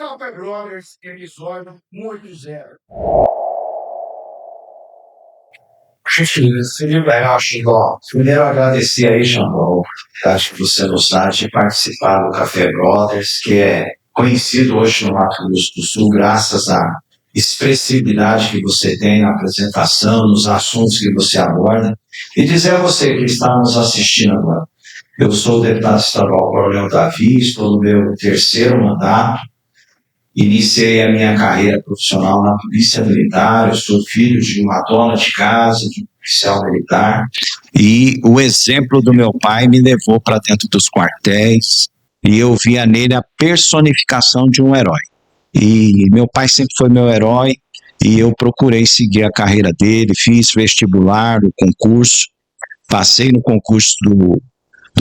Delta Brothers, episódio muito zero. Seria legal, Chico. Primeiro agradecer aí, Xandão, acho que você nos dá de participar do Café Brothers, que é conhecido hoje no Mato Grosso do Sul, graças à expressividade que você tem na apresentação, nos assuntos que você aborda. E dizer a você que está nos assistindo agora, eu sou o deputado estadual Coronel Davi, estou no meu 3º mandato. Iniciei a minha carreira profissional na Polícia Militar, eu sou filho de uma dona de casa, de um policial militar. E o exemplo do meu pai me levou para dentro dos quartéis e eu via nele a personificação de um herói. E meu pai sempre foi meu herói e eu procurei seguir a carreira dele, fiz vestibular, o concurso, passei no concurso do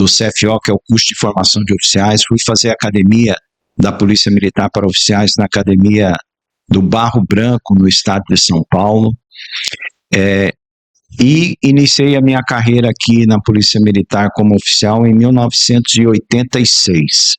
CFO, que é o curso de formação de oficiais, fui fazer academia da Polícia Militar para oficiais na Academia do Barro Branco, no estado de São Paulo, e iniciei a minha carreira aqui na Polícia Militar como oficial em 1986.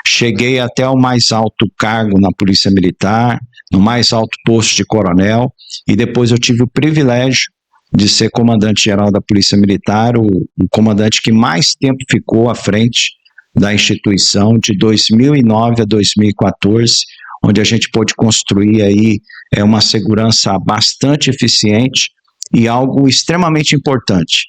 Cheguei até o mais alto cargo na Polícia Militar, no mais alto posto de coronel, e depois eu tive o privilégio de ser comandante-geral da Polícia Militar, o comandante que mais tempo ficou à frente da instituição, de 2009 a 2014, onde a gente pôde construir aí uma segurança bastante eficiente e algo extremamente importante,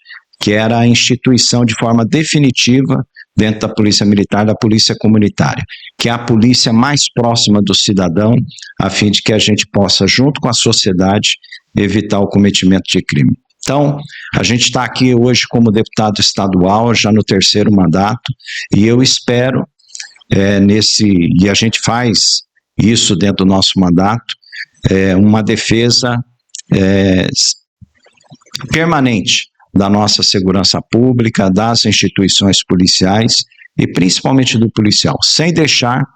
que era a instituição de forma definitiva dentro da Polícia Militar, da Polícia Comunitária, que é a polícia mais próxima do cidadão, a fim de que a gente possa, junto com a sociedade, evitar o cometimento de crime. Então, a gente está aqui hoje como deputado estadual, já no 3º mandato, e eu espero, e a gente faz isso dentro do nosso mandato, uma defesa permanente da nossa segurança pública, das instituições policiais e principalmente do policial, sem deixar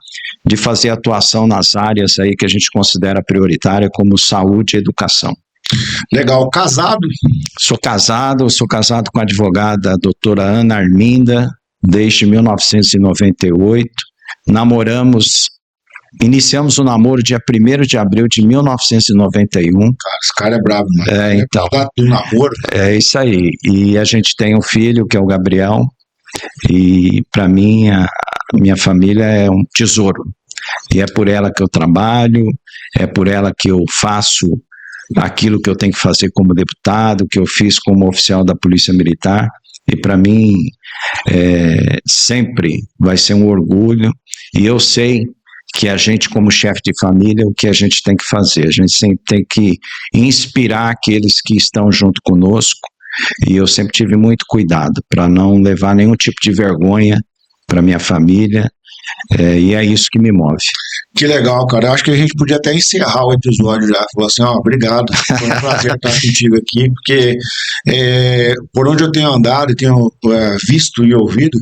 de fazer atuação nas áreas aí que a gente considera prioritária, como saúde e educação. Legal. Casado? Sou casado com a advogada doutora Ana Arminda, desde 1998. Iniciamos o namoro dia 1º de abril de 1991. Cara, esse cara é brabo, né? Então. Do namoro. É isso aí. E a gente tem um filho, que é o Gabriel, e para mim, a minha família é um tesouro. E é por ela que eu trabalho, é por ela que eu faço aquilo que eu tenho que fazer como deputado, que eu fiz como oficial da Polícia Militar, e para mim sempre vai ser um orgulho, e eu sei que a gente, como chefe de família, o que a gente tem que fazer, a gente sempre tem que inspirar aqueles que estão junto conosco, e eu sempre tive muito cuidado para não levar nenhum tipo de vergonha para minha família, e é isso que me move. Que legal, cara. Eu acho que a gente podia até encerrar o episódio já. Falar assim, obrigado. Foi um prazer estar contigo aqui, porque por onde eu tenho andado e tenho visto e ouvido,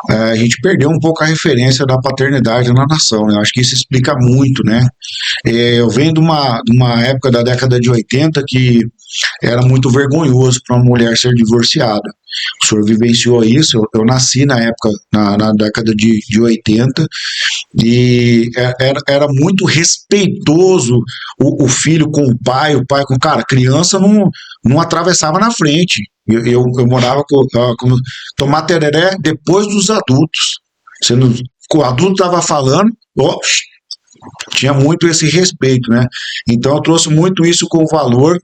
a gente perdeu um pouco a referência da paternidade na nação, né? Eu acho que isso explica muito, né? Eu venho de uma época da década de 80 que era muito vergonhoso para uma mulher ser divorciada. O senhor vivenciou isso, eu nasci na época, na década de 80, e era muito respeitoso o filho com o pai com... Cara, criança não atravessava na frente. Eu morava com tomar tereré depois dos adultos. O adulto estava falando, tinha muito esse respeito, né? Então eu trouxe muito isso com valor.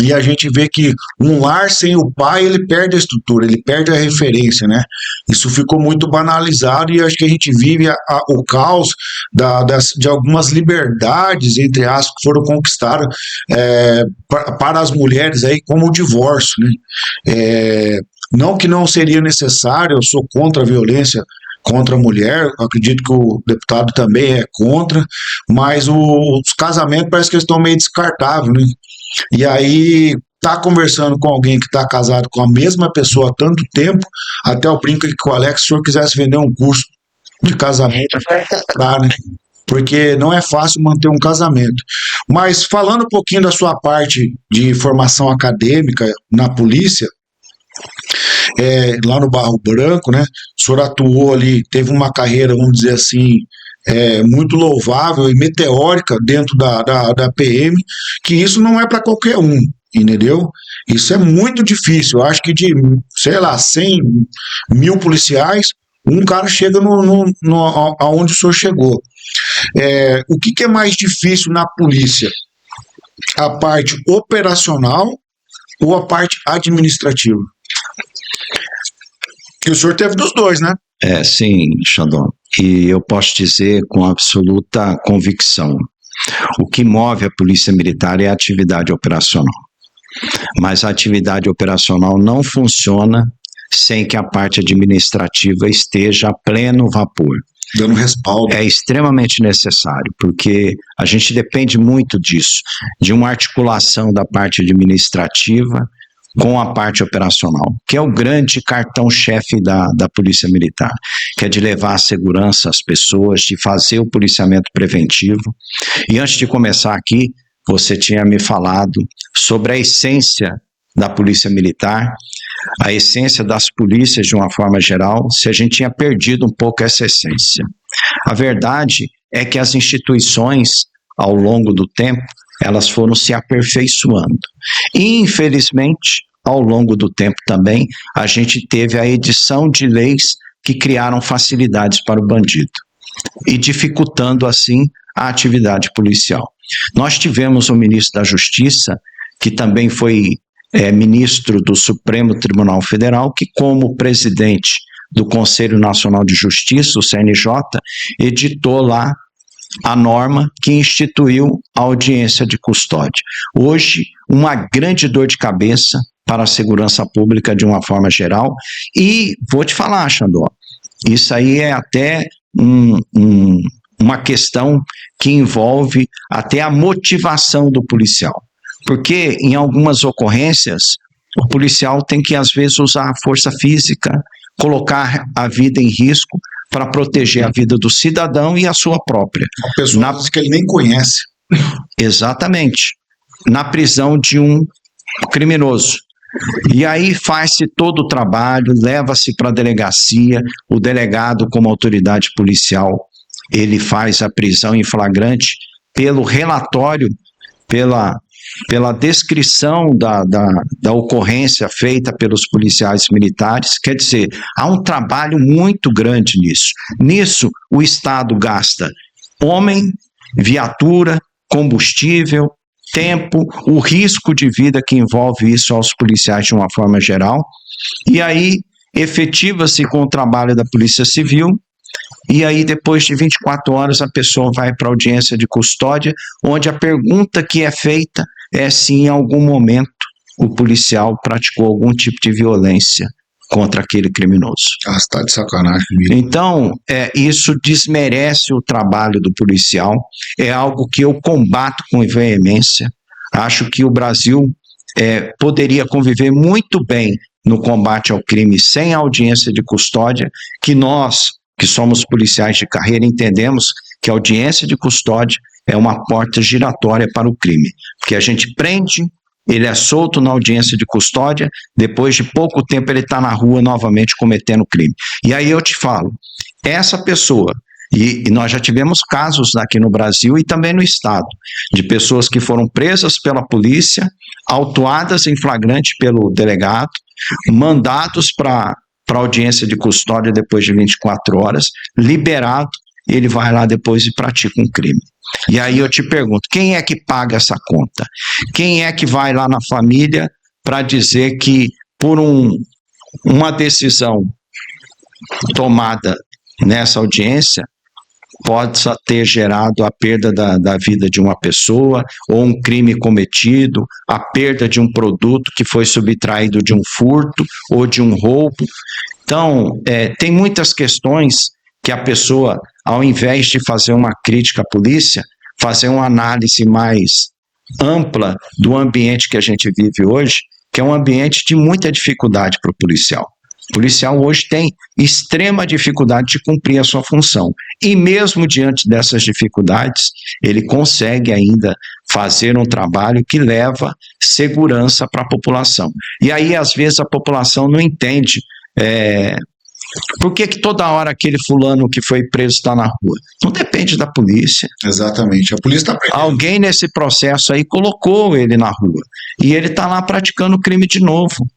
E a gente vê que um lar sem o pai, ele perde a estrutura, ele perde a referência, né? Isso ficou muito banalizado e acho que a gente vive o caos de algumas liberdades, entre aspas, que foram conquistadas para as mulheres aí, como o divórcio, né? Não que não seria necessário, eu sou contra a violência contra a mulher, acredito que o deputado também é contra, mas os casamentos parece que estão meio descartáveis, né? E aí, tá conversando com alguém que está casado com a mesma pessoa há tanto tempo, até eu brinco aqui com o Alex, se o senhor quisesse vender um curso de casamento, tá, né? Porque não é fácil manter um casamento. Mas falando um pouquinho da sua parte de formação acadêmica na polícia, lá no Barro Branco, né? O senhor atuou ali, teve uma carreira, vamos dizer assim, muito louvável e meteórica dentro da PM, que isso não é para qualquer um, entendeu? Isso é muito difícil. Eu acho que de, sei lá, 100 mil policiais, um cara chega aonde o senhor chegou. O que é mais difícil na polícia? A parte operacional ou a parte administrativa? E o senhor teve dos dois, né? Sim, Xandão. E eu posso dizer com absoluta convicção, o que move a Polícia Militar é a atividade operacional. Mas a atividade operacional não funciona sem que a parte administrativa esteja a pleno vapor. Dando respaldo. É extremamente necessário, porque a gente depende muito disso, de uma articulação da parte administrativa com a parte operacional, que é o grande cartão-chefe da Polícia Militar, que é de levar a segurança às pessoas, de fazer o policiamento preventivo. E antes de começar aqui, você tinha me falado sobre a essência da Polícia Militar, a essência das polícias de uma forma geral, se a gente tinha perdido um pouco essa essência. A verdade é que as instituições, ao longo do tempo, elas foram se aperfeiçoando. E, infelizmente, ao longo do tempo também, a gente teve a edição de leis que criaram facilidades para o bandido e dificultando, assim, a atividade policial. Nós tivemos um ministro da Justiça, que também foi ministro do Supremo Tribunal Federal, que, como presidente do Conselho Nacional de Justiça, o CNJ, editou lá a norma que instituiu a audiência de custódia. Hoje, uma grande dor de cabeça para a segurança pública de uma forma geral, e vou te falar, Xandó, isso aí é até uma questão que envolve até a motivação do policial. Porque em algumas ocorrências, o policial tem que, às vezes, usar a força física, colocar a vida em risco para proteger a vida do cidadão e a sua própria. A pessoa que ele nem conhece. Exatamente. Na prisão de um criminoso. E aí faz-se todo o trabalho, leva-se para a delegacia, o delegado, como autoridade policial, ele faz a prisão em flagrante pelo relatório, pela descrição da ocorrência feita pelos policiais militares. Quer dizer, há um trabalho muito grande nisso. Nisso, o Estado gasta homem, viatura, combustível, tempo, o risco de vida que envolve isso aos policiais de uma forma geral, e aí efetiva-se com o trabalho da Polícia Civil, e aí depois de 24 horas a pessoa vai para a audiência de custódia, onde a pergunta que é feita é se em algum momento o policial praticou algum tipo de violência contra aquele criminoso. Ah, você tá de sacanagem comigo. Então, isso desmerece o trabalho do policial, é algo que eu combato com veemência. Acho que o Brasil poderia conviver muito bem no combate ao crime sem audiência de custódia, que nós, que somos policiais de carreira, entendemos que a audiência de custódia é uma porta giratória para o crime, porque a gente prende, ele é solto na audiência de custódia, depois de pouco tempo ele está na rua novamente cometendo crime. E aí eu te falo, essa pessoa, e nós já tivemos casos aqui no Brasil e também no Estado, de pessoas que foram presas pela polícia, autuadas em flagrante pelo delegado, mandados para audiência de custódia depois de 24 horas, liberado, ele vai lá depois e pratica um crime. E aí eu te pergunto, quem é que paga essa conta? Quem é que vai lá na família para dizer que por uma decisão tomada nessa audiência possa ter gerado a perda da vida de uma pessoa, ou um crime cometido, a perda de um produto que foi subtraído de um furto ou de um roubo? Então, tem muitas questões que a pessoa, ao invés de fazer uma crítica à polícia, fazer uma análise mais ampla do ambiente que a gente vive hoje, que é um ambiente de muita dificuldade para o policial. O policial hoje tem extrema dificuldade de cumprir a sua função. E mesmo diante dessas dificuldades, ele consegue ainda fazer um trabalho que leva segurança para a população. E aí, às vezes, a população não entende Por que que toda hora aquele fulano que foi preso está na rua? Não depende da polícia. Exatamente. A polícia está prendendo. Alguém nesse processo aí colocou ele na rua. E ele está lá praticando crime de novo.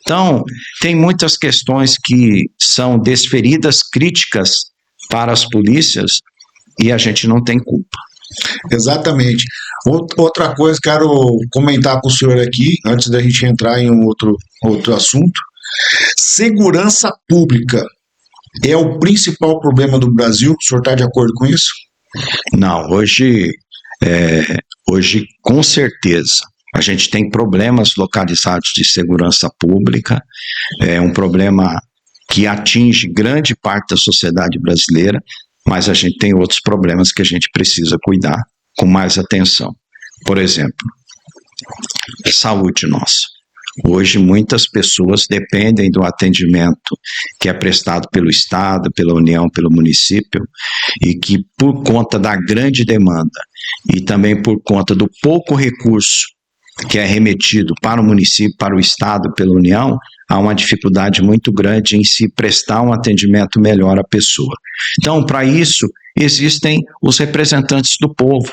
Então, tem muitas questões que são desferidas críticas para as polícias e a gente não tem culpa. Exatamente. Outra coisa, quero comentar com o senhor aqui, antes da gente entrar em um outro assunto. Segurança pública é o principal problema do Brasil? O senhor está de acordo com isso? Não, hoje com certeza, a gente tem problemas localizados de segurança pública, é um problema que atinge grande parte da sociedade brasileira, mas a gente tem outros problemas que a gente precisa cuidar com mais atenção. Por exemplo, saúde nossa. Hoje muitas pessoas dependem do atendimento que é prestado pelo Estado, pela União, pelo município, e que por conta da grande demanda e também por conta do pouco recurso que é remetido para o município, para o Estado, pela União, há uma dificuldade muito grande em se prestar um atendimento melhor à pessoa. Então, para isso, existem os representantes do povo,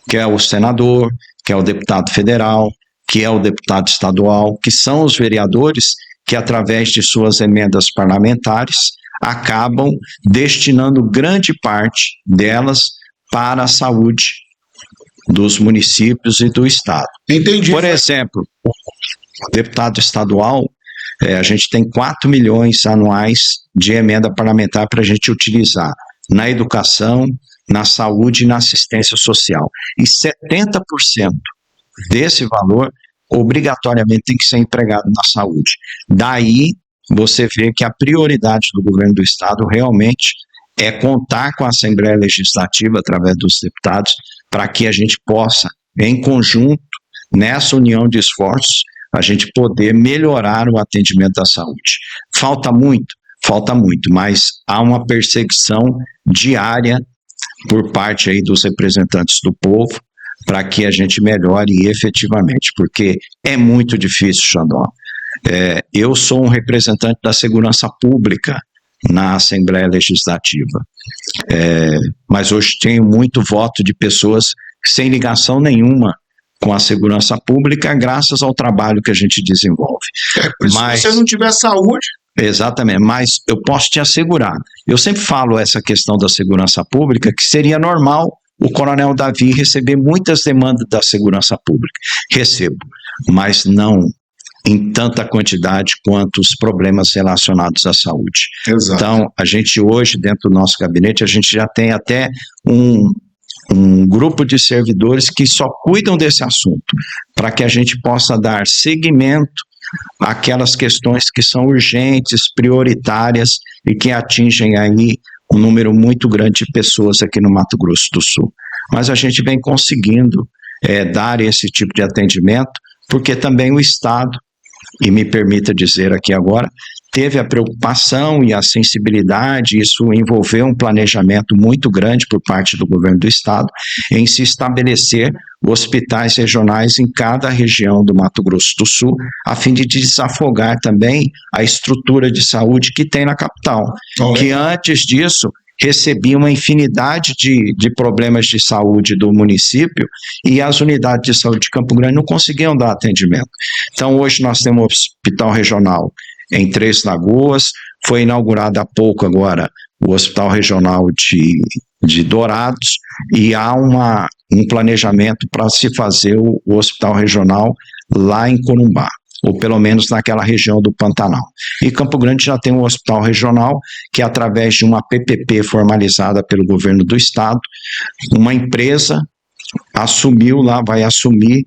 que é o senador, que é o deputado federal, que é o deputado estadual, que são os vereadores que, através de suas emendas parlamentares, acabam destinando grande parte delas para a saúde dos municípios e do Estado. Entendi. Por exemplo, o deputado estadual, a gente tem 4 milhões anuais de emenda parlamentar para a gente utilizar na educação, na saúde e na assistência social. E 70% desse valor obrigatoriamente tem que ser empregado na saúde. Daí você vê que a prioridade do governo do Estado realmente é contar com a Assembleia Legislativa, através dos deputados, para que a gente possa, em conjunto, nessa união de esforços, a gente poder melhorar o atendimento da saúde. Falta muito, mas há uma perseguição diária por parte aí dos representantes do povo para que a gente melhore efetivamente, porque é muito difícil, Xandó. Eu sou um representante da segurança pública na Assembleia Legislativa, mas hoje tenho muito voto de pessoas sem ligação nenhuma com a segurança pública, graças ao trabalho que a gente desenvolve. Mas se você não tiver saúde... Exatamente, mas eu posso te assegurar, eu sempre falo essa questão da segurança pública, que seria normal o Coronel Davi receber muitas demandas da segurança pública. Recebo, mas não em tanta quantidade quanto os problemas relacionados à saúde. Exato. Então, a gente hoje, dentro do nosso gabinete, a gente já tem até um grupo de servidores que só cuidam desse assunto, para que a gente possa dar seguimento àquelas questões que são urgentes, prioritárias e que atingem aí um número muito grande de pessoas aqui no Mato Grosso do Sul. Mas a gente vem conseguindo dar esse tipo de atendimento, porque também o Estado, e me permita dizer aqui agora, teve a preocupação e a sensibilidade, isso envolveu um planejamento muito grande por parte do governo do Estado, em se estabelecer hospitais regionais em cada região do Mato Grosso do Sul, a fim de desafogar também a estrutura de saúde que tem na capital, que antes disso recebia uma infinidade de problemas de saúde do município e as unidades de saúde de Campo Grande não conseguiam dar atendimento. Então hoje nós temos um hospital regional em Três Lagoas, foi inaugurado há pouco agora o Hospital Regional de Dourados, e há um planejamento para se fazer o Hospital Regional lá em Corumbá, ou pelo menos naquela região do Pantanal. E Campo Grande já tem um hospital regional que, através de uma PPP formalizada pelo governo do Estado, uma empresa assumiu lá, vai assumir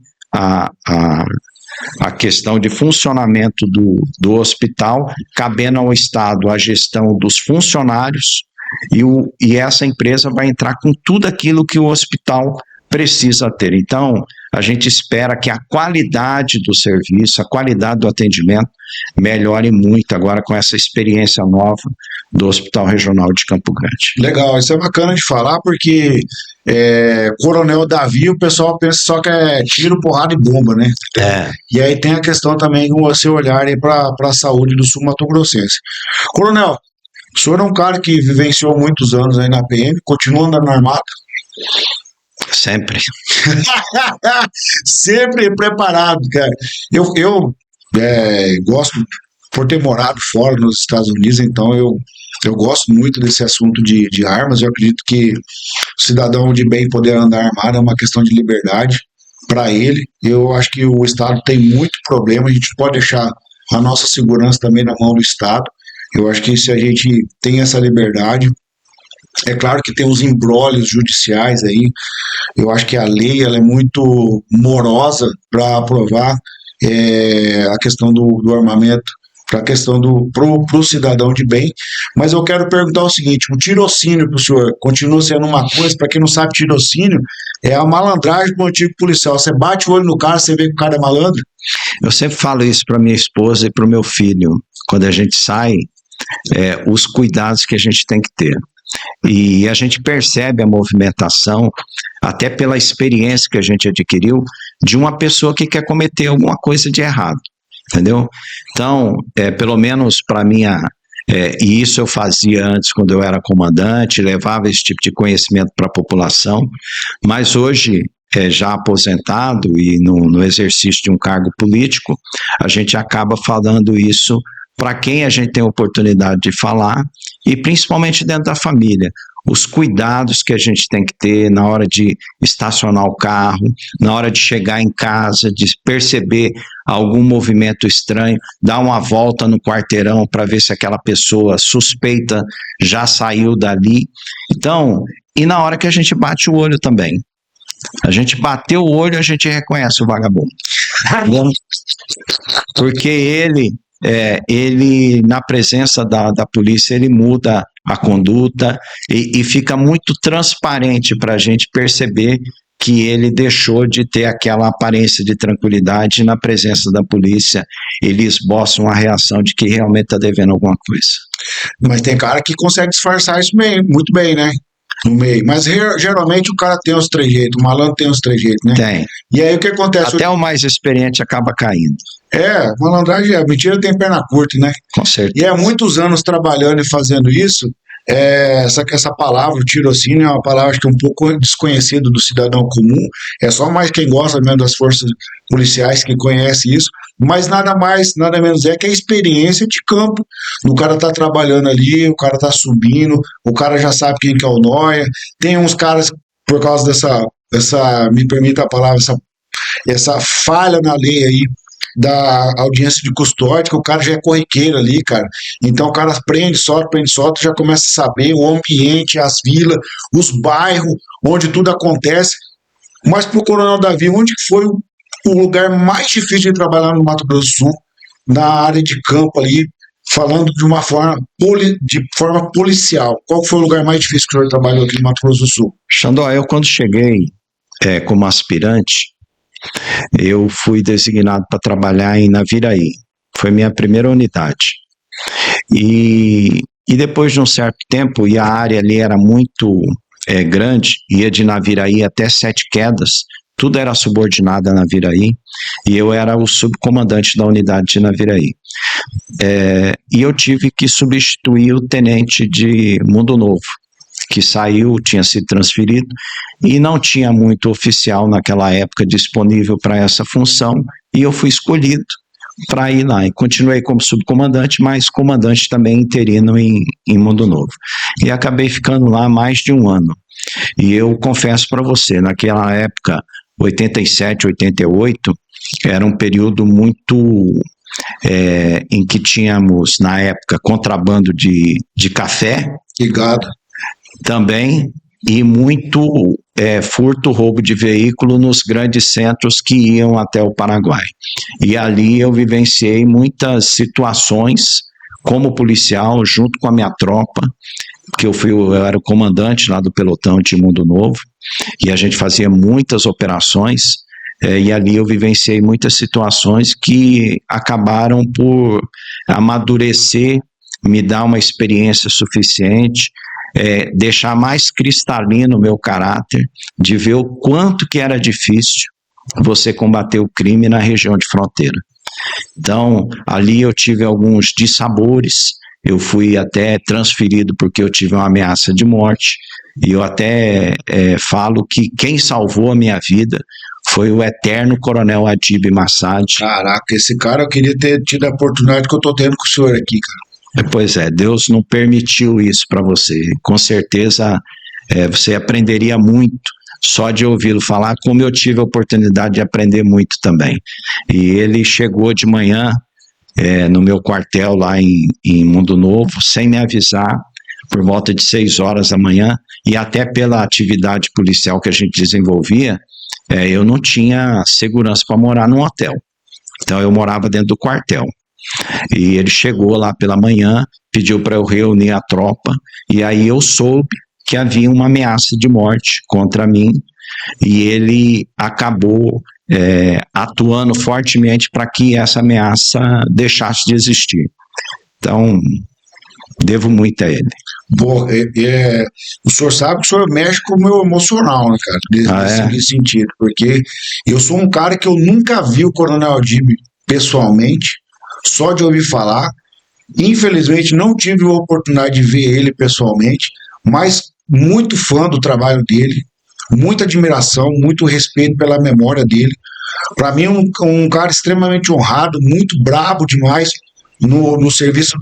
a questão de funcionamento do hospital, cabendo ao Estado a gestão dos funcionários, e essa empresa vai entrar com tudo aquilo que o hospital precisa ter. Então, a gente espera que a qualidade do serviço, a qualidade do atendimento melhore muito agora com essa experiência nova do Hospital Regional de Campo Grande. Legal, isso é bacana de falar, porque Coronel Davi, o pessoal pensa só que é tiro, porrada e bomba, né? E aí tem a questão também do você olhar para a saúde do sul-mato-grossense. Coronel, O senhor é um cara que vivenciou muitos anos aí na PM, continua andando armado? Sempre. Sempre preparado, cara. Eu gosto, por ter morado fora nos Estados Unidos, então eu gosto muito desse assunto de armas. Eu acredito que o cidadão de bem poder andar armado é uma questão de liberdade para ele. Eu acho que o Estado tem muito problema, a gente pode deixar a nossa segurança também na mão do Estado. Eu acho que se a gente tem essa liberdade, é claro que tem os imbróglios judiciais aí. Eu acho que a lei ela é muito morosa para aprovar a questão do armamento, para a questão pro cidadão de bem. Mas eu quero perguntar o seguinte: o tirocínio para o senhor continua sendo uma coisa? Para quem não sabe, tirocínio é a malandragem do antigo policial. Você bate o olho no cara, você vê que o cara é malandro? Eu sempre falo isso para minha esposa e para o meu filho. Quando a gente sai, os cuidados que a gente tem que ter. E a gente percebe a movimentação, até pela experiência que a gente adquiriu, de uma pessoa que quer cometer alguma coisa de errado, entendeu? Então, pelo menos para minha... e isso eu fazia antes, quando eu era comandante, levava esse tipo de conhecimento para a população, mas hoje, já aposentado e no exercício de um cargo político, a gente acaba falando isso para quem a gente tem oportunidade de falar, e principalmente dentro da família. Os cuidados que a gente tem que ter na hora de estacionar o carro, na hora de chegar em casa, de perceber algum movimento estranho, dar uma volta no quarteirão para ver se aquela pessoa suspeita já saiu dali. Então, e na hora que a gente bate o olho também. A gente bateu o olho, a gente reconhece o vagabundo. Porque ele na presença da polícia, ele muda a conduta e fica muito transparente para a gente perceber que ele deixou de ter aquela aparência de tranquilidade. Na presença da polícia, ele esboça uma reação de que realmente está devendo alguma coisa. Mas tem cara que consegue disfarçar isso muito bem, né? No meio. Mas geralmente o cara tem os trejeitos, o malandro tem os trejeitos, né? Tem. E aí o que acontece? Até o mais experiente acaba caindo. Malandragem mentira tem perna curta, né? Com certeza. E há muitos anos trabalhando e fazendo isso, essa palavra, o tirocínio, é uma palavra acho que um pouco desconhecida do cidadão comum. É só mais quem gosta mesmo das forças policiais que conhece isso, mas nada mais, nada menos que a experiência de campo. O cara tá trabalhando ali, o cara tá subindo, o cara já sabe quem que é o nóia. Tem uns caras, por causa dessa me permita a palavra, essa falha na lei aí, da audiência de custódia, que o cara já é corriqueiro ali, cara. Então o cara prende, solta, já começa a saber o ambiente, as vilas, os bairros, onde tudo acontece. Mas pro Coronel Davi, onde foi o lugar mais difícil de trabalhar no Mato Grosso do Sul, na área de campo ali, falando de uma forma policial? Qual foi o lugar mais difícil que o senhor trabalhou aqui no Mato Grosso do Sul? Xandó, eu quando cheguei como aspirante, eu fui designado para trabalhar em Naviraí. Foi minha primeira unidade. E depois de um certo tempo, e a área ali era muito grande, ia de Naviraí até Sete Quedas, tudo era subordinado a Naviraí, e eu era o subcomandante da unidade de Naviraí. E eu tive que substituir o tenente de Mundo Novo, que saiu, tinha sido transferido, e não tinha muito oficial naquela época disponível para essa função, e eu fui escolhido para ir lá, e continuei como subcomandante, mas comandante também interino em Mundo Novo. E acabei ficando lá mais de um ano. E eu confesso para você, naquela época, 87, 88, era um período muito... em que tínhamos, na época, contrabando de café, e gado também, e muito furto, roubo de veículo nos grandes centros que iam até o Paraguai. E ali eu vivenciei muitas situações como policial, junto com a minha tropa, porque eu era o comandante lá do pelotão de Mundo Novo, e a gente fazia muitas operações, e ali eu vivenciei muitas situações que acabaram por amadurecer, me dar uma experiência suficiente, deixar mais cristalino o meu caráter, de ver o quanto que era difícil você combater o crime na região de fronteira. Então, ali eu tive alguns dissabores, eu fui até transferido porque eu tive uma ameaça de morte, e eu até falo que quem salvou a minha vida foi o eterno Coronel Adib Massad. Caraca, esse cara eu queria ter tido a oportunidade que eu tô tendo com o senhor aqui, cara. Pois é, Deus não permitiu isso para você. Com certeza você aprenderia muito só de ouvi-lo falar, como eu tive a oportunidade de aprender muito também. E ele chegou de manhã no meu quartel lá em Mundo Novo, sem me avisar, por volta de 6 horas da manhã, e até pela atividade policial que a gente desenvolvia, eu não tinha segurança para morar num hotel. Então eu morava dentro do quartel. E ele chegou lá pela manhã, pediu para eu reunir a tropa, e aí eu soube que havia uma ameaça de morte contra mim, e ele acabou atuando fortemente para que essa ameaça deixasse de existir. Então, devo muito a ele. Pô, o senhor sabe que o senhor mexe com o meu emocional, né, cara? Nesse sentido, porque eu sou um cara que eu nunca vi o Coronel Adib pessoalmente, só de ouvir falar. Infelizmente, não tive a oportunidade de ver ele pessoalmente, mas muito fã do trabalho dele, muita admiração, muito respeito pela memória dele. Para mim, um cara extremamente honrado, muito brabo demais no serviço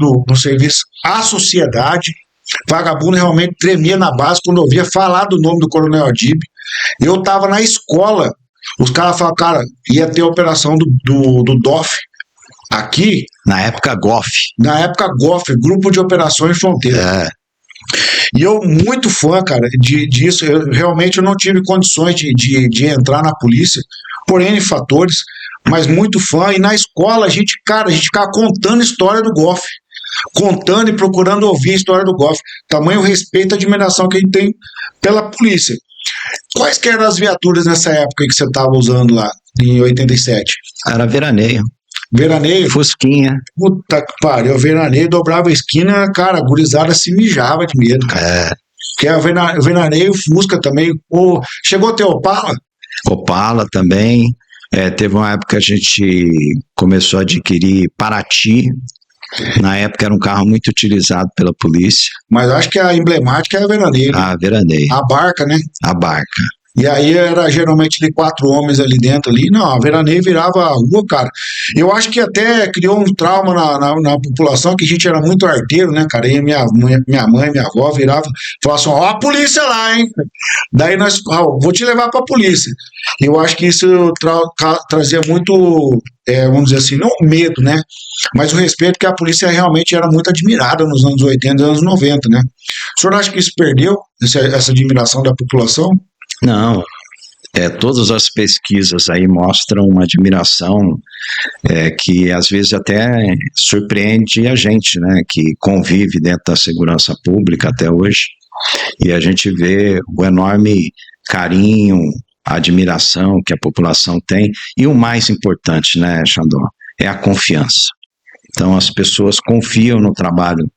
à sociedade. Vagabundo realmente tremia na base quando eu ouvia falar do nome do Coronel Adib. Eu estava na escola, os caras falaram, cara, ia ter a operação do DOF aqui. Na época GOF. Na época GOF, Grupo de Operações Fronteira. E eu, muito fã, cara, disso. Realmente eu não tive condições de entrar na polícia, por N fatores, mas muito fã. E na escola a gente ficava contando a história do GOF, contando e procurando ouvir a história do GOF. Tamanho respeito e admiração que a gente tem pela polícia. Quais que eram as viaturas nessa época que você estava usando lá, em 87? Era veraneio. Veraneio? Fusquinha. Puta que pariu, veraneio, dobrava a esquina, cara, a gurizada se mijava de medo, cara. Porque o veraneio, Fusca também. Chegou a ter Opala? Opala também. Teve uma época que a gente começou a adquirir Paraty. Na época era um carro muito utilizado pela polícia. Mas eu acho que a emblemática é a veraneio. Né? A veraneio. A barca, né? A barca. E aí era geralmente de 4 homens ali dentro ali. Não, a veraneio virava a rua, cara. Eu acho que até criou um trauma na população, que a gente era muito arteiro, né, cara? E minha mãe, minha avó virava, falava assim, ó, a polícia lá, hein? Daí nós, vou te levar pra polícia. Eu acho que isso trazia muito, vamos dizer assim, não medo, né? Mas o respeito, que a polícia realmente era muito admirada nos anos 80 e anos 90, né? O senhor acha que isso perdeu, essa admiração da população? Não, todas as pesquisas aí mostram uma admiração que às vezes até surpreende a gente, né, que convive dentro da segurança pública até hoje, e a gente vê o enorme carinho, a admiração que a população tem, e o mais importante, né, Xandó, é a confiança. Então as pessoas confiam no trabalho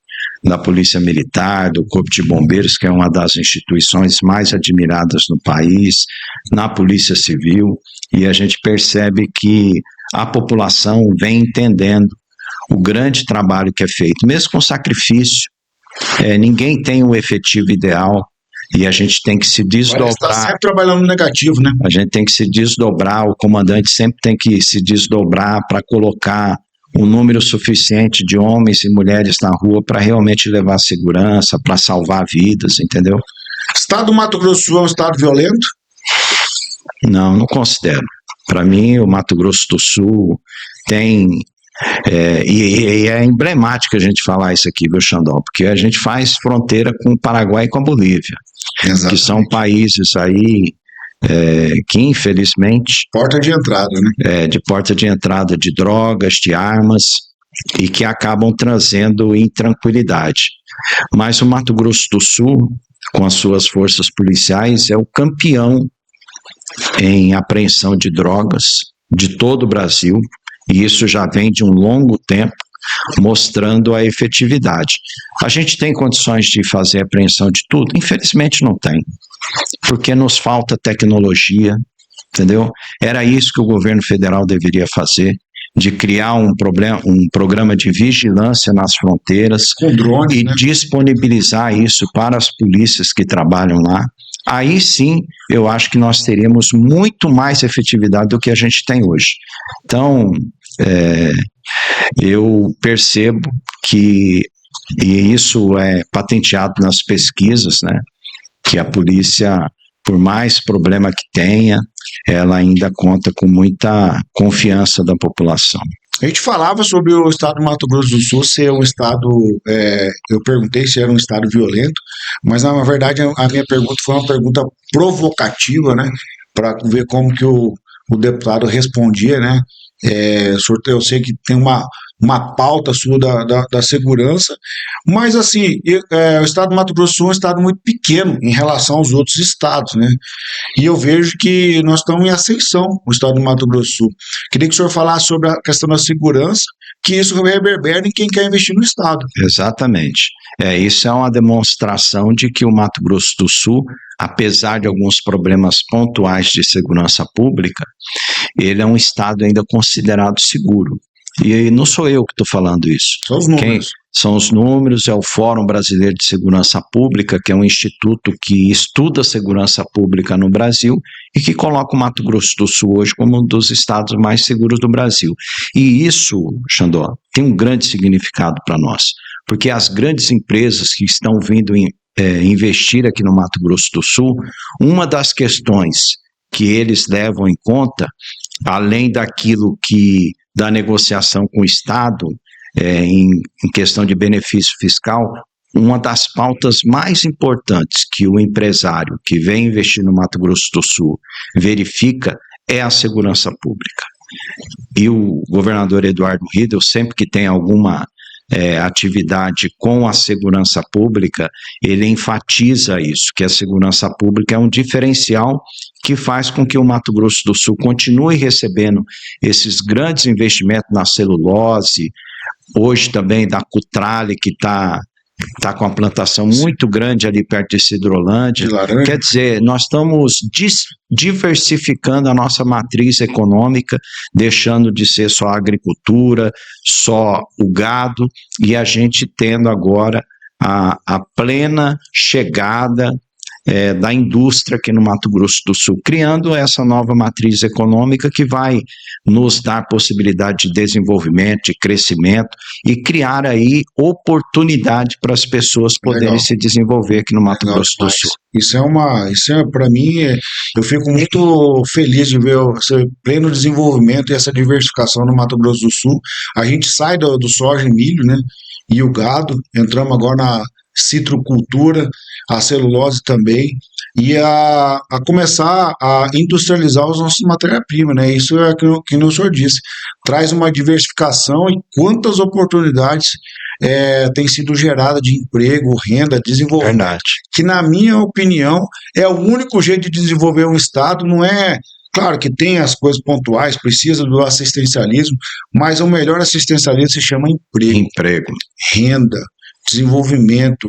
da Polícia Militar, do Corpo de Bombeiros, que é uma das instituições mais admiradas no país, na Polícia Civil, e a gente percebe que a população vem entendendo o grande trabalho que é feito, mesmo com sacrifício. Ninguém tem o efetivo ideal, e a gente tem que se desdobrar. Está sempre trabalhando no negativo, né? A gente tem que se desdobrar, o comandante sempre tem que se desdobrar para colocar um número suficiente de homens e mulheres na rua para realmente levar segurança, para salvar vidas, entendeu? Estado do Mato Grosso do Sul é um estado violento? Não considero. Para mim, o Mato Grosso do Sul tem... e é emblemático a gente falar isso aqui, viu, Xandó? Porque a gente faz fronteira com o Paraguai e com a Bolívia. Exatamente. Que são países aí que infelizmente... Porta de entrada, né? De porta de entrada de drogas, de armas, e que acabam trazendo intranquilidade. Mas o Mato Grosso do Sul, com as suas forças policiais, é o campeão em apreensão de drogas de todo o Brasil, e isso já vem de um longo tempo, mostrando a efetividade. A gente tem condições de fazer apreensão de tudo? Infelizmente não tem, porque nos falta tecnologia, entendeu? Era isso que o governo federal deveria fazer. de criar um programa de vigilância nas fronteiras Com drones, e né? disponibilizar isso para as polícias que trabalham lá, aí sim eu acho que nós teríamos muito mais efetividade do que a gente tem hoje. Então, eu percebo que, e isso é patenteado nas pesquisas, né, que a polícia, por mais problema que tenha, ela ainda conta com muita confiança da população. A gente falava sobre o estado do Mato Grosso do Sul ser um estado, eu perguntei se era um estado violento, mas na verdade a minha pergunta foi uma pergunta provocativa, né, para ver como que o deputado respondia, né. Eu sei que tem uma pauta sua da segurança, mas assim, o estado do Mato Grosso do Sul é um estado muito pequeno em relação aos outros estados, né? E eu vejo que nós estamos em ascensão no estado do Mato Grosso do Sul. Queria que o senhor falasse sobre a questão da segurança, que isso reverbera em quem quer investir no estado. Exatamente. Isso é uma demonstração de que o Mato Grosso do Sul, apesar de alguns problemas pontuais de segurança pública, ele é um estado ainda considerado seguro. E não sou eu que estou falando isso. São os números. São os números, é o Fórum Brasileiro de Segurança Pública, que é um instituto que estuda segurança pública no Brasil e que coloca o Mato Grosso do Sul hoje como um dos estados mais seguros do Brasil. E isso, Xandó, tem um grande significado para nós, porque as grandes empresas que estão vindo investir aqui no Mato Grosso do Sul, uma das questões que eles levam em conta, além daquilo que da negociação com o Estado, em questão de benefício fiscal, uma das pautas mais importantes que o empresário que vem investir no Mato Grosso do Sul verifica é a segurança pública. E o governador Eduardo Riedel, sempre que tem alguma atividade com a segurança pública, ele enfatiza isso, que a segurança pública é um diferencial que faz com que o Mato Grosso do Sul continue recebendo esses grandes investimentos na celulose, hoje também da Cutrale, que está com a plantação muito grande ali perto de Cidrolândia. Quer dizer, nós estamos diversificando a nossa matriz econômica, deixando de ser só a agricultura, só o gado, e a gente tendo agora a plena chegada da indústria aqui no Mato Grosso do Sul, criando essa nova matriz econômica que vai nos dar possibilidade de desenvolvimento, de crescimento e criar aí oportunidade para as pessoas poderem se desenvolver aqui no Mato Grosso do Sul. Isso para mim, eu fico muito feliz de ver esse pleno desenvolvimento e essa diversificação no Mato Grosso do Sul. A gente sai do soja e milho, né, e o gado, entramos agora na citrocultura, a celulose também, e a começar a industrializar os nossos matérias-primas, né? Isso é que o senhor disse, traz uma diversificação e quantas oportunidades têm sido geradas de emprego, renda, desenvolvimento. Verdade. Que, na minha opinião, é o único jeito de desenvolver um estado, não é... Claro que tem as coisas pontuais, precisa do assistencialismo, mas o melhor assistencialismo se chama emprego. Renda, desenvolvimento,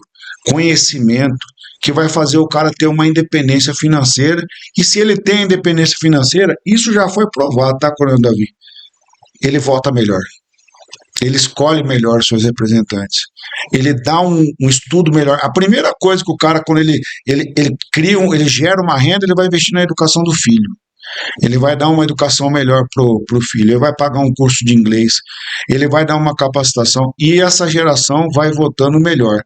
conhecimento, que vai fazer o cara ter uma independência financeira, e se ele tem independência financeira, isso já foi provado, tá, Coronel Davi? Ele vota melhor, ele escolhe melhor os seus representantes, ele dá um estudo melhor. A primeira coisa que o cara, quando ele gera uma renda, ele vai investir na educação do filho. Ele vai dar uma educação melhor pro filho, ele vai pagar um curso de inglês, ele vai dar uma capacitação, e essa geração vai votando melhor.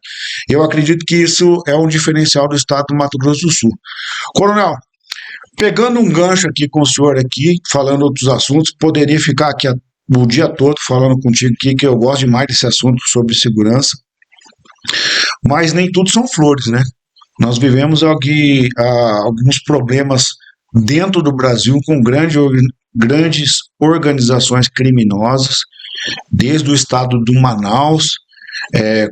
Eu acredito que isso é um diferencial do estado do Mato Grosso do Sul. Coronel, pegando um gancho aqui com o senhor aqui, falando outros assuntos, poderia ficar aqui o dia todo falando contigo aqui, que eu gosto demais desse assunto sobre segurança, mas nem tudo são flores, né? Nós vivemos aqui alguns problemas dentro do Brasil com grandes organizações criminosas, desde o estado do Manaus,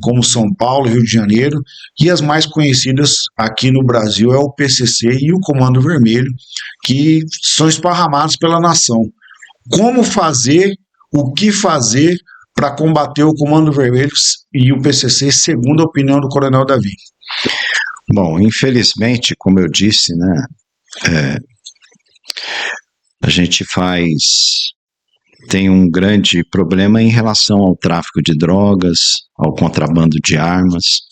como São Paulo, Rio de Janeiro, e as mais conhecidas aqui no Brasil é o PCC e o Comando Vermelho, que são esparramados pela nação. Como fazer, o que fazer para combater o Comando Vermelho e o PCC, segundo a opinião do Coronel Davi? Bom, infelizmente, como eu disse, né, a gente faz tem um grande problema em relação ao tráfico de drogas, ao contrabando de armas,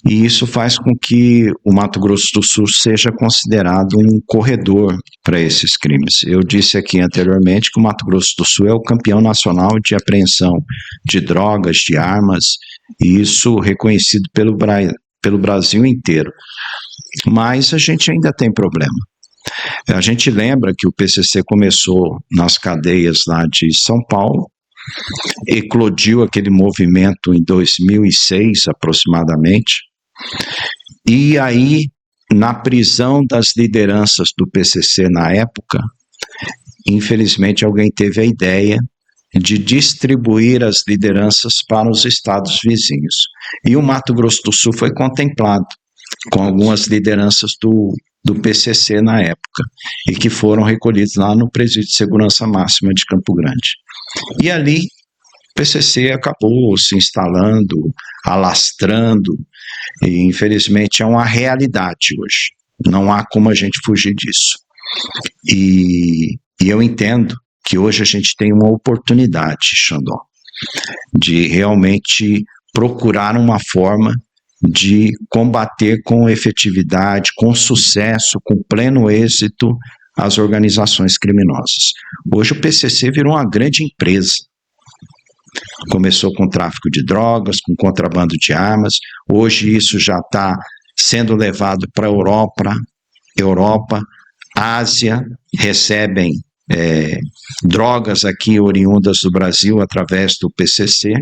e isso faz com que o Mato Grosso do Sul seja considerado um corredor para esses crimes. Eu disse aqui anteriormente que o Mato Grosso do Sul é o campeão nacional de apreensão de drogas, de armas, e isso reconhecido pelo Brasil inteiro. Mas a gente ainda tem problema. A gente lembra que o PCC começou nas cadeias lá de São Paulo, eclodiu aquele movimento em 2006 aproximadamente, e aí na prisão das lideranças do PCC na época, infelizmente alguém teve a ideia de distribuir as lideranças para os estados vizinhos, e o Mato Grosso do Sul foi contemplado com algumas lideranças do PCC na época, e que foram recolhidos lá no Presídio de Segurança Máxima de Campo Grande. E ali o PCC acabou se instalando, alastrando, e infelizmente é uma realidade hoje. Não há como a gente fugir disso. E eu entendo que hoje a gente tem uma oportunidade, Xandó, de realmente procurar uma forma de combater com efetividade, com sucesso, com pleno êxito as organizações criminosas. Hoje o PCC virou uma grande empresa. Começou com tráfico de drogas, com contrabando de armas, hoje isso já está sendo levado para a Europa, Ásia, recebem drogas aqui oriundas do Brasil através do PCC.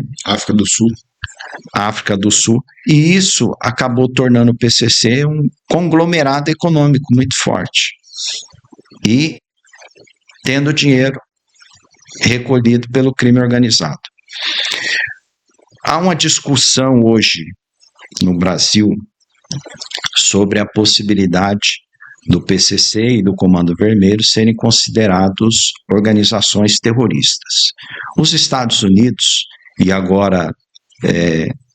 África do Sul, e isso acabou tornando o PCC um conglomerado econômico muito forte, e tendo dinheiro recolhido pelo crime organizado. Há uma discussão hoje no Brasil sobre a possibilidade do PCC e do Comando Vermelho serem considerados organizações terroristas. Os Estados Unidos, e agora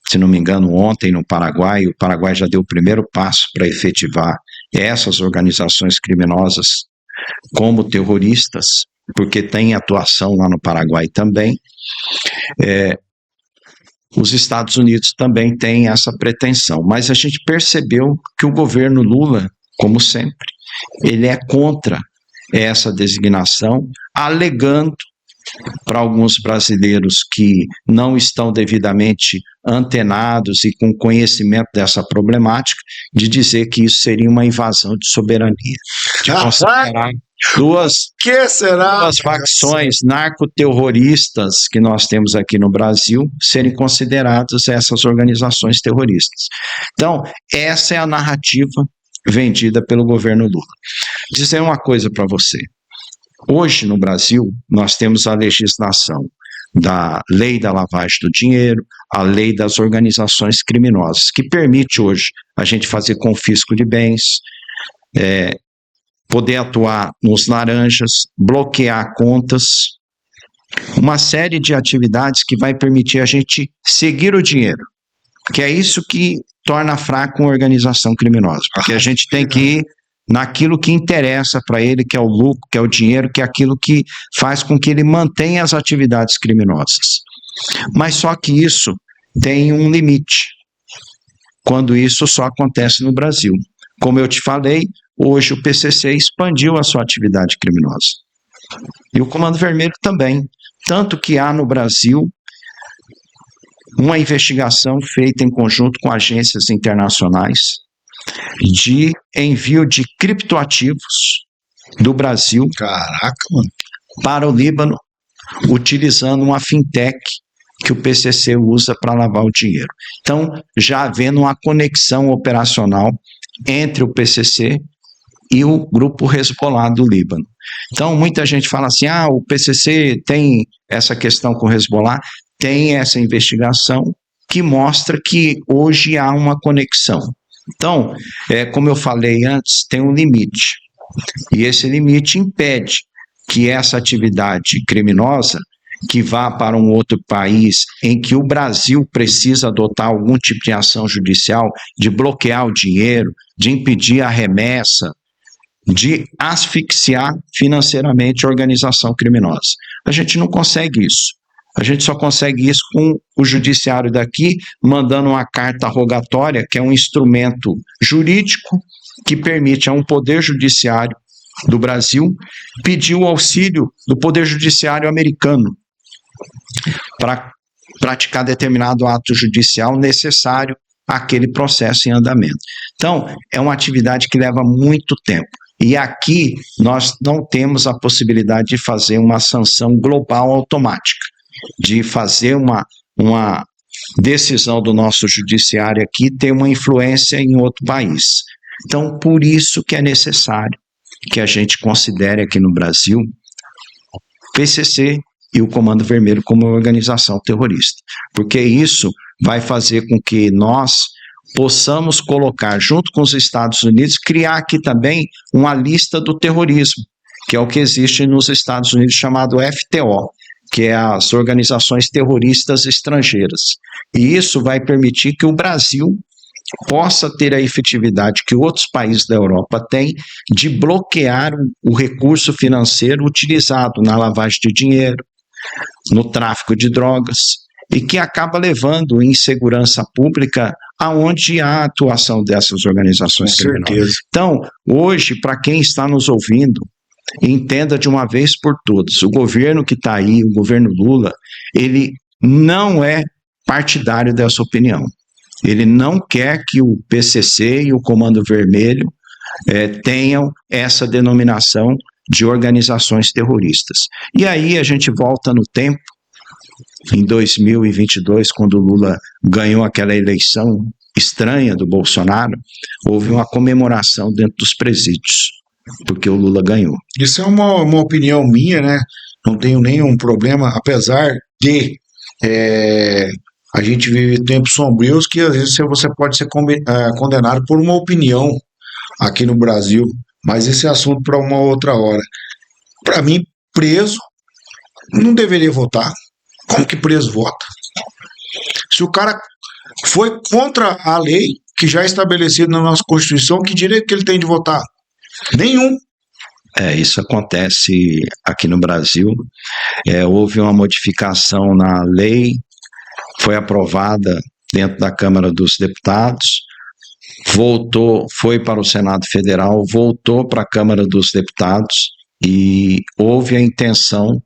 se não me engano, ontem no Paraguai, o Paraguai já deu o primeiro passo para efetivar essas organizações criminosas como terroristas, porque tem atuação lá no Paraguai também. Os Estados Unidos também têm essa pretensão, mas a gente percebeu que o governo Lula, como sempre, ele é contra essa designação, alegando para alguns brasileiros que não estão devidamente antenados e com conhecimento dessa problemática, de dizer que isso seria uma invasão de soberania, de considerar duas facções narcoterroristas que nós temos aqui no Brasil serem consideradas essas organizações terroristas. Então, essa é a narrativa vendida pelo governo Lula. Dizer uma coisa para você. Hoje, no Brasil, nós temos a legislação da lei da lavagem do dinheiro, a lei das organizações criminosas, que permite hoje a gente fazer confisco de bens, poder atuar nos laranjas, bloquear contas, uma série de atividades que vai permitir a gente seguir o dinheiro, que é isso que torna fraco uma organização criminosa, porque a gente tem que ir naquilo que interessa para ele, que é o lucro, que é o dinheiro, que é aquilo que faz com que ele mantenha as atividades criminosas. Mas só que isso tem um limite, quando isso só acontece no Brasil. Como eu te falei, hoje o PCC expandiu a sua atividade criminosa. E o Comando Vermelho também. Tanto que há no Brasil uma investigação feita em conjunto com agências internacionais de envio de criptoativos do Brasil para o Líbano, utilizando uma fintech que o PCC usa para lavar o dinheiro. Então, já havendo uma conexão operacional entre o PCC e o grupo Hezbollah do Líbano. Então, muita gente fala assim, o PCC tem essa questão com o Hezbollah, tem essa investigação que mostra que hoje há uma conexão. Então, como eu falei antes, tem um limite, e esse limite impede que essa atividade criminosa que vá para um outro país em que o Brasil precisa adotar algum tipo de ação judicial, de bloquear o dinheiro, de impedir a remessa, de asfixiar financeiramente a organização criminosa. A gente não consegue isso. A gente só consegue isso com o judiciário daqui mandando uma carta rogatória, que é um instrumento jurídico que permite a um poder judiciário do Brasil pedir o auxílio do poder judiciário americano para praticar determinado ato judicial necessário àquele processo em andamento. Então, é uma atividade que leva muito tempo. E aqui nós não temos a possibilidade de fazer uma sanção global automática, de fazer uma decisão do nosso judiciário aqui ter uma influência em outro país. Então, por isso que é necessário que a gente considere aqui no Brasil o PCC e o Comando Vermelho como organização terrorista, porque isso vai fazer com que nós possamos colocar, junto com os Estados Unidos, criar aqui também uma lista do terrorismo, que é o que existe nos Estados Unidos chamado FTO, que é as organizações terroristas estrangeiras. E isso vai permitir que o Brasil possa ter a efetividade que outros países da Europa têm de bloquear o recurso financeiro utilizado na lavagem de dinheiro, no tráfico de drogas, e que acaba levando insegurança pública aonde há a atuação dessas organizações criminosas. Então, hoje, para quem está nos ouvindo, entenda de uma vez por todas, o governo que está aí, o governo Lula, ele não é partidário dessa opinião. Ele não quer que o PCC e o Comando Vermelho tenham essa denominação de organizações terroristas. E aí a gente volta no tempo, em 2022, quando o Lula ganhou aquela eleição estranha do Bolsonaro, houve uma comemoração dentro dos presídios, porque o Lula ganhou. Isso é uma opinião minha, né? Não tenho nenhum problema, apesar de a gente vive tempos sombrios que às vezes você pode ser condenado por uma opinião aqui no Brasil, mas esse é assunto para uma outra hora. Para mim, preso não deveria votar. Como que preso vota? Se o cara foi contra a lei que já é estabelecida na nossa Constituição, que direito que ele tem de votar? Nenhum. Isso acontece aqui no Brasil. Houve uma modificação na lei, foi aprovada dentro da Câmara dos Deputados, foi para o Senado Federal, voltou para a Câmara dos Deputados e houve a intenção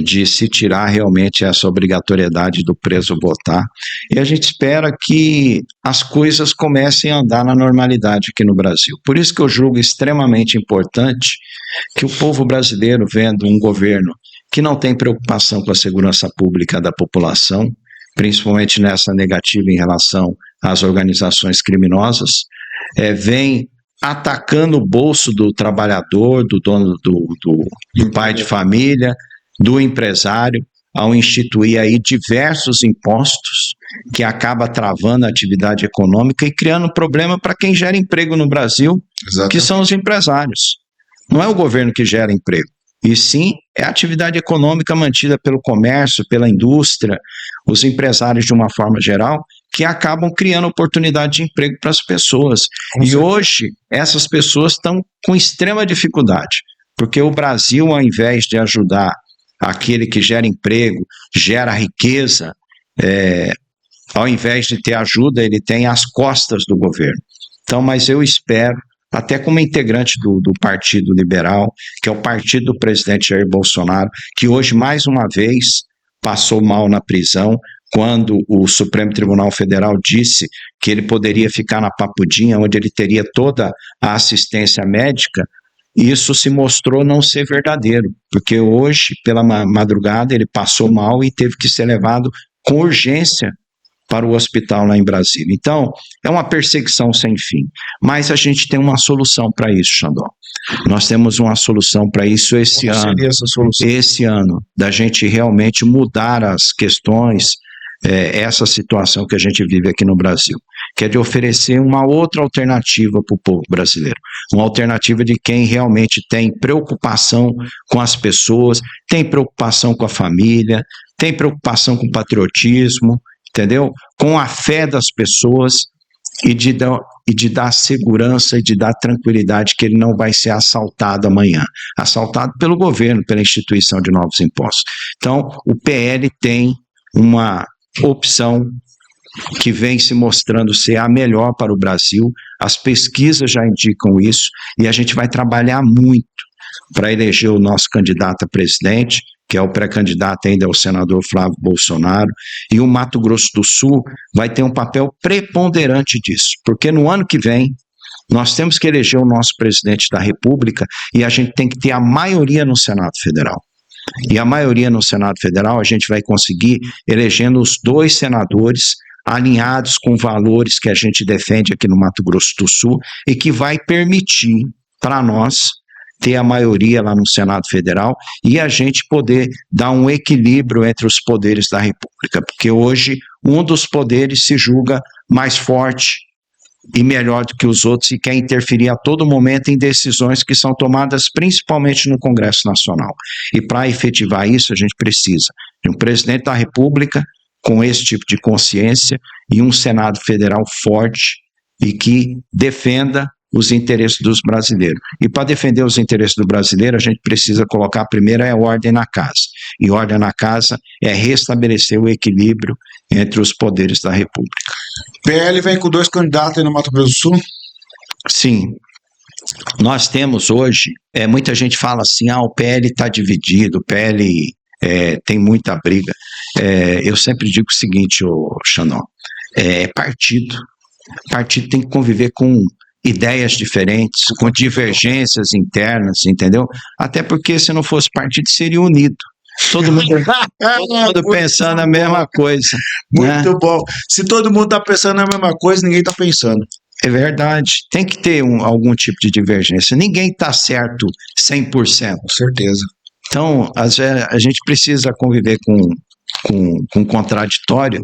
de se tirar realmente essa obrigatoriedade do preso votar. E a gente espera que as coisas comecem a andar na normalidade aqui no Brasil. Por isso que eu julgo extremamente importante que o povo brasileiro, vendo um governo que não tem preocupação com a segurança pública da população, principalmente nessa negativa em relação às organizações criminosas, vem atacando o bolso do trabalhador, do dono, do pai de família, do empresário, ao instituir aí diversos impostos que acaba travando a atividade econômica e criando problema para quem gera emprego no Brasil, Exatamente. Que são os empresários. Não é o governo que gera emprego, e sim é a atividade econômica mantida pelo comércio, pela indústria, os empresários de uma forma geral, que acabam criando oportunidade de emprego para as pessoas. E hoje, essas pessoas estão com extrema dificuldade, porque o Brasil, ao invés de ajudar aquele que gera emprego, gera riqueza, ao invés de ter ajuda, ele tem as costas do governo. Então, mas eu espero, até como integrante do Partido Liberal, que é o partido do presidente Jair Bolsonaro, que hoje, mais uma vez, passou mal na prisão, quando o Supremo Tribunal Federal disse que ele poderia ficar na Papudinha, onde ele teria toda a assistência médica. Isso se mostrou não ser verdadeiro, porque hoje, pela madrugada, ele passou mal e teve que ser levado com urgência para o hospital lá em Brasília. Então, é uma perseguição sem fim. Mas a gente tem uma solução para isso, Xandó. Nós temos uma solução para isso esse ano. Seria essa solução? Esse ano, da gente realmente mudar as questões, essa situação que a gente vive aqui no Brasil, que é de oferecer uma outra alternativa para o povo brasileiro, uma alternativa de quem realmente tem preocupação com as pessoas, tem preocupação com a família, tem preocupação com o patriotismo, entendeu? Com a fé das pessoas e de dar segurança e de dar tranquilidade que ele não vai ser assaltado amanhã. Assaltado pelo governo, pela instituição de novos impostos. Então, o PL tem uma opção que vem se mostrando ser a melhor para o Brasil. As pesquisas já indicam isso e a gente vai trabalhar muito para eleger o nosso candidato a presidente, que é o pré-candidato ainda ao senador Flávio Bolsonaro, e o Mato Grosso do Sul vai ter um papel preponderante disso, porque no ano que vem nós temos que eleger o nosso presidente da República e a gente tem que ter a maioria no Senado Federal. E a maioria no Senado Federal a gente vai conseguir elegendo os 2 senadores alinhados com valores que a gente defende aqui no Mato Grosso do Sul e que vai permitir para nós ter a maioria lá no Senado Federal e a gente poder dar um equilíbrio entre os poderes da República, porque hoje um dos poderes se julga mais forte e melhor do que os outros e quer interferir a todo momento em decisões que são tomadas principalmente no Congresso Nacional. E para efetivar isso, a gente precisa de um presidente da República com esse tipo de consciência e um Senado Federal forte e que defenda os interesses dos brasileiros. E para defender os interesses do brasileiro, a gente precisa colocar a primeira ordem na casa. E ordem na casa é restabelecer o equilíbrio entre os poderes da República. PL vem com 2 candidatos aí no Mato Grosso do Sul? Sim. Nós temos hoje, muita gente fala assim, o PL está dividido, o PL tem muita briga. Eu sempre digo o seguinte, Xandó, partido. Partido tem que conviver com ideias diferentes, com divergências internas, entendeu? Até porque se não fosse partido, seria unido. Todo mundo pensando a mesma coisa. Muito, né? Bom. Se todo mundo está pensando a mesma coisa, ninguém está pensando. É verdade. Tem que ter algum tipo de divergência. Ninguém está certo 100%. Com certeza. Então, a gente precisa conviver com contraditório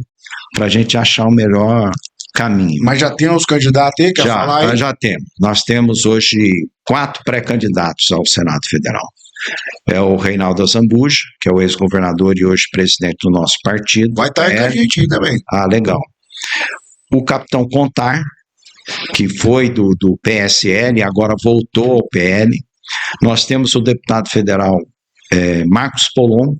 para a gente achar o melhor caminho. Mas já tem os candidatos aí? Quer falar aí? Já temos. Nós temos hoje 4 pré-candidatos ao Senado Federal. É o Reinaldo Azambuja, que é o ex-governador e hoje presidente do nosso partido. Vai estar aí com a gente aí também. Legal. O capitão Contar, que foi do PSL e agora voltou ao PL. Nós temos o deputado federal Marcos Polon,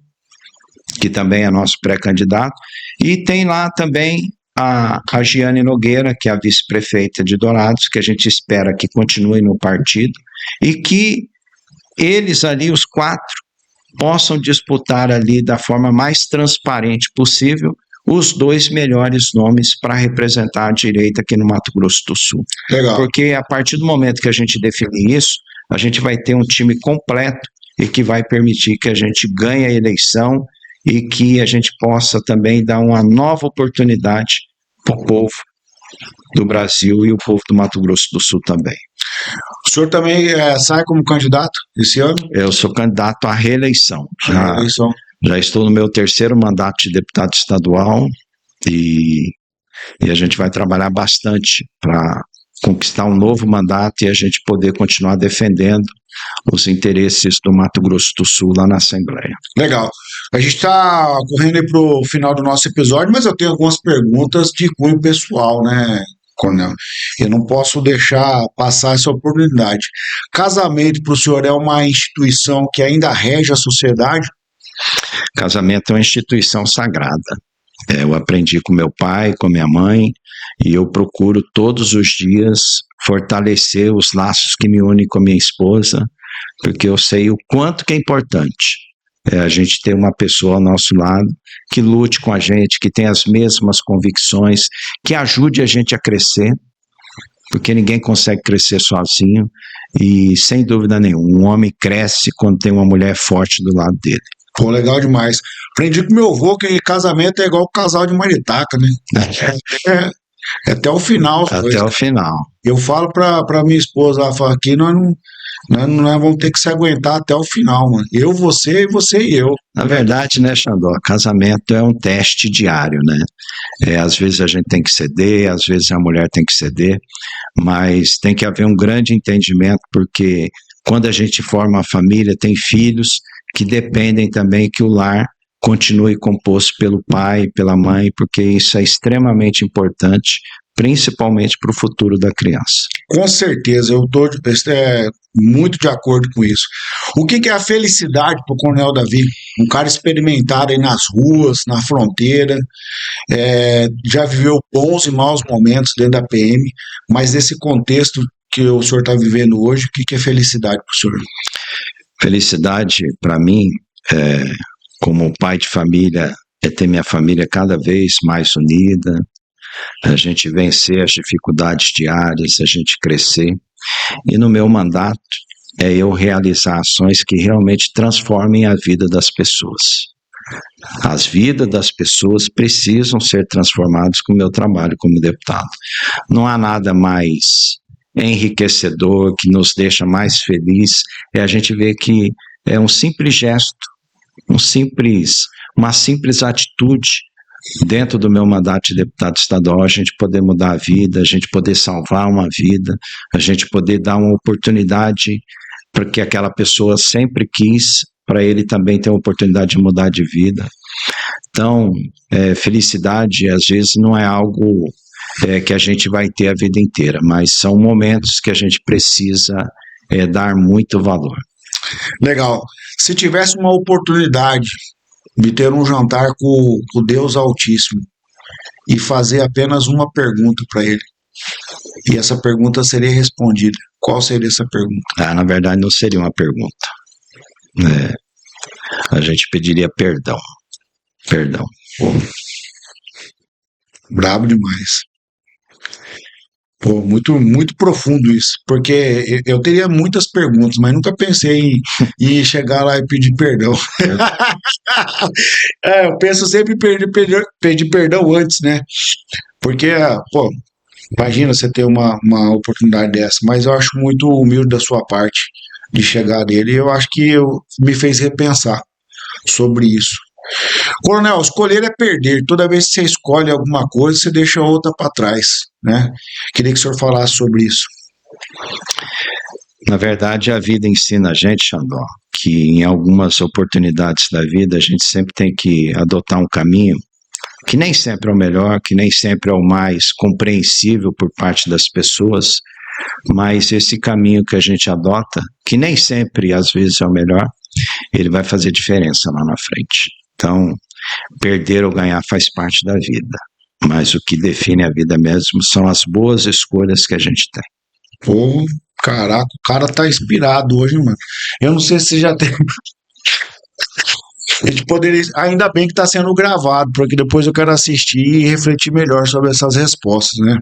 que também é nosso pré-candidato, e tem lá também a Giane Nogueira, que é a vice-prefeita de Dourados, que a gente espera que continue no partido, e que eles ali, os 4, possam disputar ali da forma mais transparente possível os 2 melhores nomes para representar a direita aqui no Mato Grosso do Sul. Legal. Porque a partir do momento que a gente definir isso, a gente vai ter um time completo e que vai permitir que a gente ganhe a eleição e que a gente possa também dar uma nova oportunidade para o povo do Brasil e o povo do Mato Grosso do Sul também. O senhor também sai como candidato esse ano? Eu sou candidato à reeleição. Já estou no meu 3º mandato de deputado estadual e a gente vai trabalhar bastante para conquistar um novo mandato e a gente poder continuar defendendo os interesses do Mato Grosso do Sul lá na Assembleia. Legal. A gente está correndo aí para o final do nosso episódio, mas eu tenho algumas perguntas de cunho pessoal, né, Coronel? Eu não posso deixar passar essa oportunidade. Casamento para o senhor é uma instituição que ainda rege a sociedade? Casamento é uma instituição sagrada. Eu aprendi com meu pai, com minha mãe, e eu procuro todos os dias fortalecer os laços que me unem com a minha esposa, porque eu sei o quanto que é importante a gente ter uma pessoa ao nosso lado que lute com a gente, que tem as mesmas convicções, que ajude a gente a crescer, porque ninguém consegue crescer sozinho, e sem dúvida nenhuma, um homem cresce quando tem uma mulher forte do lado dele. Pô, legal demais. Aprendi com meu avô que casamento é igual casal de maritaca, né? É até o final. Até o final. Eu falo pra minha esposa, ela fala que nós vamos ter que se aguentar até o final, mano. Eu, você e eu. Na verdade, né, Xandó, casamento é um teste diário, né? Às vezes a gente tem que ceder, às vezes a mulher tem que ceder, mas tem que haver um grande entendimento, porque quando a gente forma uma família, tem filhos que dependem também que o lar continue composto pelo pai, pela mãe, porque isso é extremamente importante principalmente para o futuro da criança. Com certeza, eu estou muito de acordo com isso. O que é a felicidade para o Coronel Davi? Um cara experimentado aí nas ruas, na fronteira, já viveu bons e maus momentos dentro da PM, mas nesse contexto que o senhor está vivendo hoje, o que é felicidade para o senhor? Felicidade, para mim, como pai de família, é ter minha família cada vez mais unida, a gente vencer as dificuldades diárias, a gente crescer. E no meu mandato é eu realizar ações que realmente transformem a vida das pessoas. As vidas das pessoas precisam ser transformadas com o meu trabalho como deputado. Não há nada mais enriquecedor, que nos deixa mais feliz, é a gente ver que é um simples gesto, uma simples atitude dentro do meu mandato de deputado estadual, a gente poder mudar a vida, a gente poder salvar uma vida, a gente poder dar uma oportunidade para que aquela pessoa sempre quis, para ele também ter uma oportunidade de mudar de vida. Então, felicidade às vezes não é algo que a gente vai ter a vida inteira, mas são momentos que a gente precisa dar muito valor. Legal. Se tivesse uma oportunidade de ter um jantar com o Deus Altíssimo e fazer apenas uma pergunta para ele, e essa pergunta seria respondida, qual seria essa pergunta? Na verdade, não seria uma pergunta. A gente pediria perdão. Perdão. Brabo demais. Pô, muito, muito profundo isso, porque eu teria muitas perguntas, mas nunca pensei em chegar lá e pedir perdão. Eu penso sempre em pedir perdão antes, né? Porque, pô, imagina você ter uma oportunidade dessa, mas eu acho muito humilde da sua parte de chegar nele, e eu acho que me fez repensar sobre isso. Coronel, escolher é perder. Toda vez que você escolhe alguma coisa, você deixa outra para trás, né? Queria que o senhor falasse sobre isso. Na verdade, a vida ensina a gente, Xandó, que em algumas oportunidades da vida a gente sempre tem que adotar um caminho que nem sempre é o melhor, que nem sempre é o mais compreensível por parte das pessoas, mas esse caminho que a gente adota, que nem sempre às vezes é o melhor, ele vai fazer diferença lá na frente. Então, perder ou ganhar faz parte da vida, mas o que define a vida mesmo são as boas escolhas que a gente tem. Pô, caraca, o cara tá inspirado hoje, mano. Eu não sei se já tem... A gente poderia... Ainda bem que tá sendo gravado, porque depois eu quero assistir e refletir melhor sobre essas respostas, né?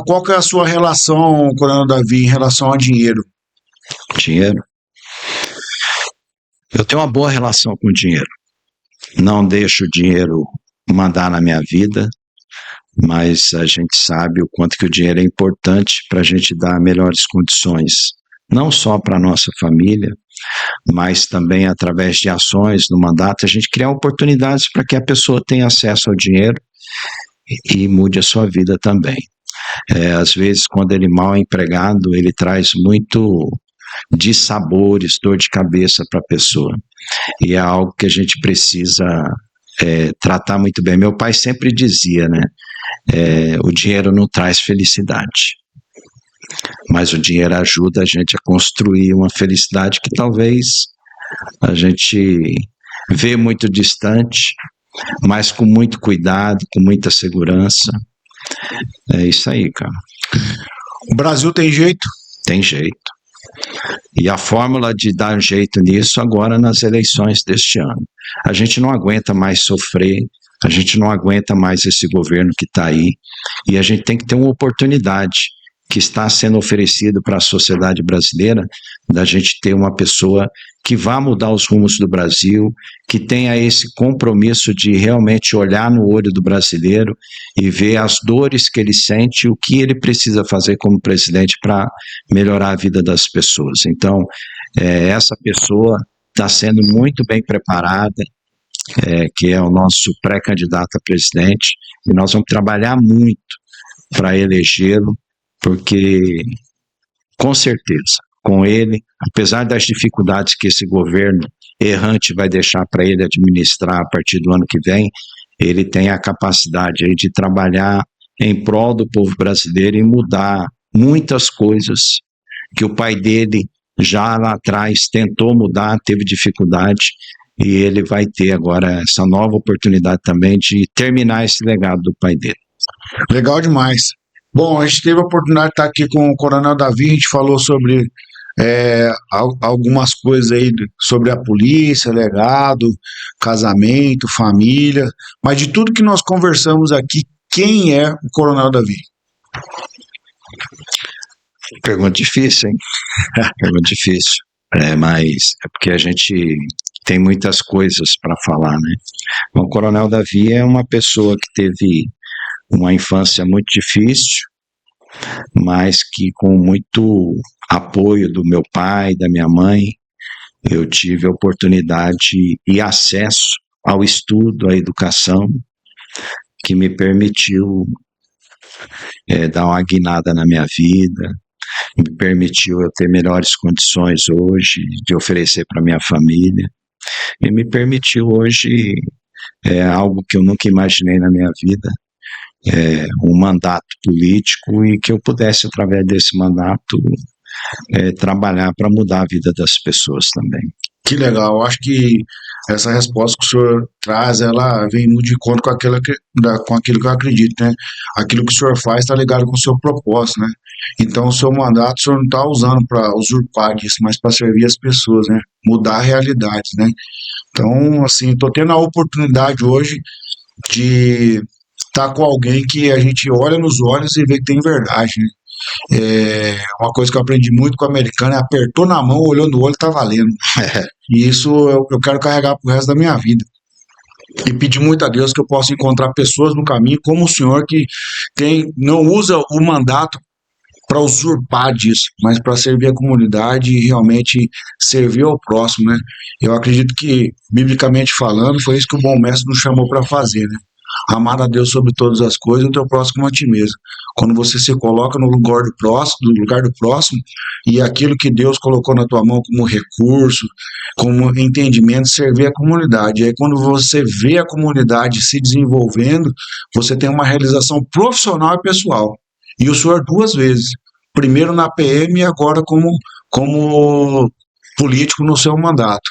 Qual que é a sua relação, Coronel Davi, em relação ao dinheiro? Dinheiro? Eu tenho uma boa relação com o dinheiro. Não deixo o dinheiro mandar na minha vida, mas a gente sabe o quanto que o dinheiro é importante para a gente dar melhores condições, não só para a nossa família, mas também através de ações no mandato, a gente criar oportunidades para que a pessoa tenha acesso ao dinheiro e mude a sua vida também. Às vezes, quando ele mal empregado, ele traz muito dissabores, dor de cabeça para a pessoa. E é algo que a gente precisa tratar muito bem. Meu pai sempre dizia, né? O dinheiro não traz felicidade, mas o dinheiro ajuda a gente a construir uma felicidade que talvez a gente vê muito distante, mas com muito cuidado, com muita segurança. É isso aí, cara. O Brasil tem jeito? Tem jeito. E a fórmula de dar jeito nisso agora nas eleições deste ano. A gente não aguenta mais sofrer, a gente não aguenta mais esse governo que está aí, e a gente tem que ter uma oportunidade que está sendo oferecido para a sociedade brasileira, da gente ter uma pessoa que vá mudar os rumos do Brasil, que tenha esse compromisso de realmente olhar no olho do brasileiro e ver as dores que ele sente e o que ele precisa fazer como presidente para melhorar a vida das pessoas. Então, essa pessoa está sendo muito bem preparada, que é o nosso pré-candidato a presidente, e nós vamos trabalhar muito para elegê-lo, porque, com certeza, com ele, apesar das dificuldades que esse governo errante vai deixar para ele administrar a partir do ano que vem, ele tem a capacidade aí de trabalhar em prol do povo brasileiro e mudar muitas coisas que o pai dele já lá atrás tentou mudar, teve dificuldade, e ele vai ter agora essa nova oportunidade também de terminar esse legado do pai dele. Legal demais. Bom, a gente teve a oportunidade de estar aqui com o Coronel Davi, a gente falou sobre algumas coisas aí sobre a polícia, legado, casamento, família, mas de tudo que nós conversamos aqui, quem é o Coronel Davi? Pergunta difícil, hein? Pergunta difícil. Mas é porque a gente tem muitas coisas para falar, né? O Coronel Davi é uma pessoa que teve uma infância muito difícil, mas que com muito apoio do meu pai, da minha mãe, eu tive a oportunidade e acesso ao estudo, à educação, que me permitiu dar uma guinada na minha vida, me permitiu eu ter melhores condições hoje de oferecer para minha família, e me permitiu hoje algo que eu nunca imaginei na minha vida, um mandato político, e que eu pudesse, através desse mandato, trabalhar para mudar a vida das pessoas também. Que legal, eu acho que essa resposta que o senhor traz, ela vem muito de encontro com aquilo que eu acredito, né? Aquilo que o senhor faz está ligado com o seu propósito, né? Então, o seu mandato, o senhor não está usando para usurpar isso, mas para servir as pessoas, né? Mudar realidades, né? Então, assim, estou tendo a oportunidade hoje de estar com alguém que a gente olha nos olhos e vê que tem verdade, né? Uma coisa que eu aprendi muito com o americano é apertou na mão, olhou no olho, tá valendo. E isso eu quero carregar pro resto da minha vida. E pedir muito a Deus que eu possa encontrar pessoas no caminho como o senhor que não usa o mandato para usurpar disso, mas para servir a comunidade e realmente servir ao próximo, né? Eu acredito que, biblicamente falando, foi isso que o bom mestre nos chamou para fazer, né? Amar a Deus sobre todas as coisas e o teu próximo como a ti mesmo. Quando você se coloca no lugar do próximo, e aquilo que Deus colocou na tua mão como recurso, como entendimento, servir a comunidade. E aí quando você vê a comunidade se desenvolvendo, você tem uma realização profissional e pessoal. E o senhor 2 vezes, primeiro na PM e agora como político no seu mandato.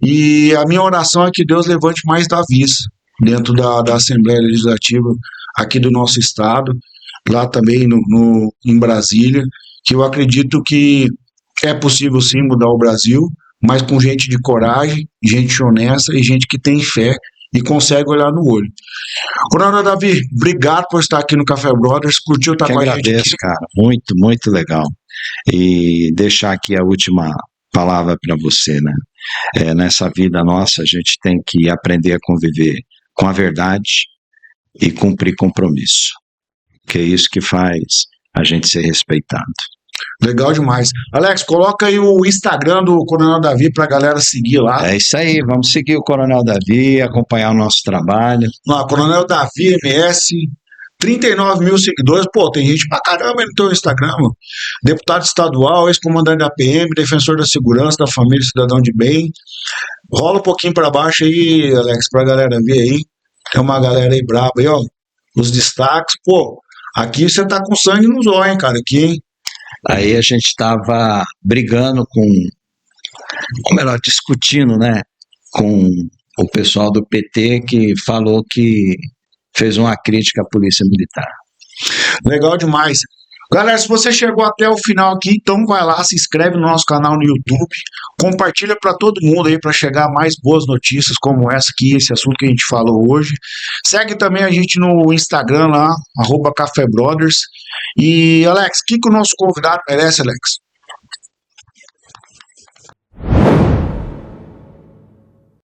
E a minha oração é que Deus levante mais Davis dentro da Assembleia Legislativa aqui do nosso estado, lá também em Brasília, que eu acredito que é possível sim mudar o Brasil, mas com gente de coragem, gente honesta e gente que tem fé e consegue olhar no olho. Coronel Davi, obrigado por estar aqui no Café Brothers, curtiu estar com a gente aqui? Agradeço, cara, muito, muito legal. E deixar aqui a última palavra para você, né? Nessa vida nossa, a gente tem que aprender a conviver com a verdade e cumprir compromisso, que é isso que faz a gente ser respeitado. Legal demais. Alex, coloca aí o Instagram do Coronel Davi para a galera seguir lá. É isso aí, vamos seguir o Coronel Davi, acompanhar o nosso trabalho. Coronel Davi MS, 39 mil seguidores, pô, tem gente pra caramba no teu Instagram, mano. Deputado estadual, ex-comandante da PM, defensor da segurança, da família, cidadão de bem. Rola um pouquinho pra baixo aí, Alex, pra galera ver aí. Tem uma galera aí braba aí, ó. Os destaques, pô, aqui você tá com sangue nos olhos, hein, cara, aqui, hein. Aí a gente tava brigando ou melhor, discutindo, né, com o pessoal do PT que falou que fez uma crítica à Polícia Militar. Legal demais. Galera, se você chegou até o final aqui, então vai lá, se inscreve no nosso canal no YouTube, compartilha para todo mundo aí para chegar mais boas notícias como essa aqui, esse assunto que a gente falou hoje. Segue também a gente no Instagram lá, @CaféBrothers. E Alex, o que o nosso convidado merece, Alex?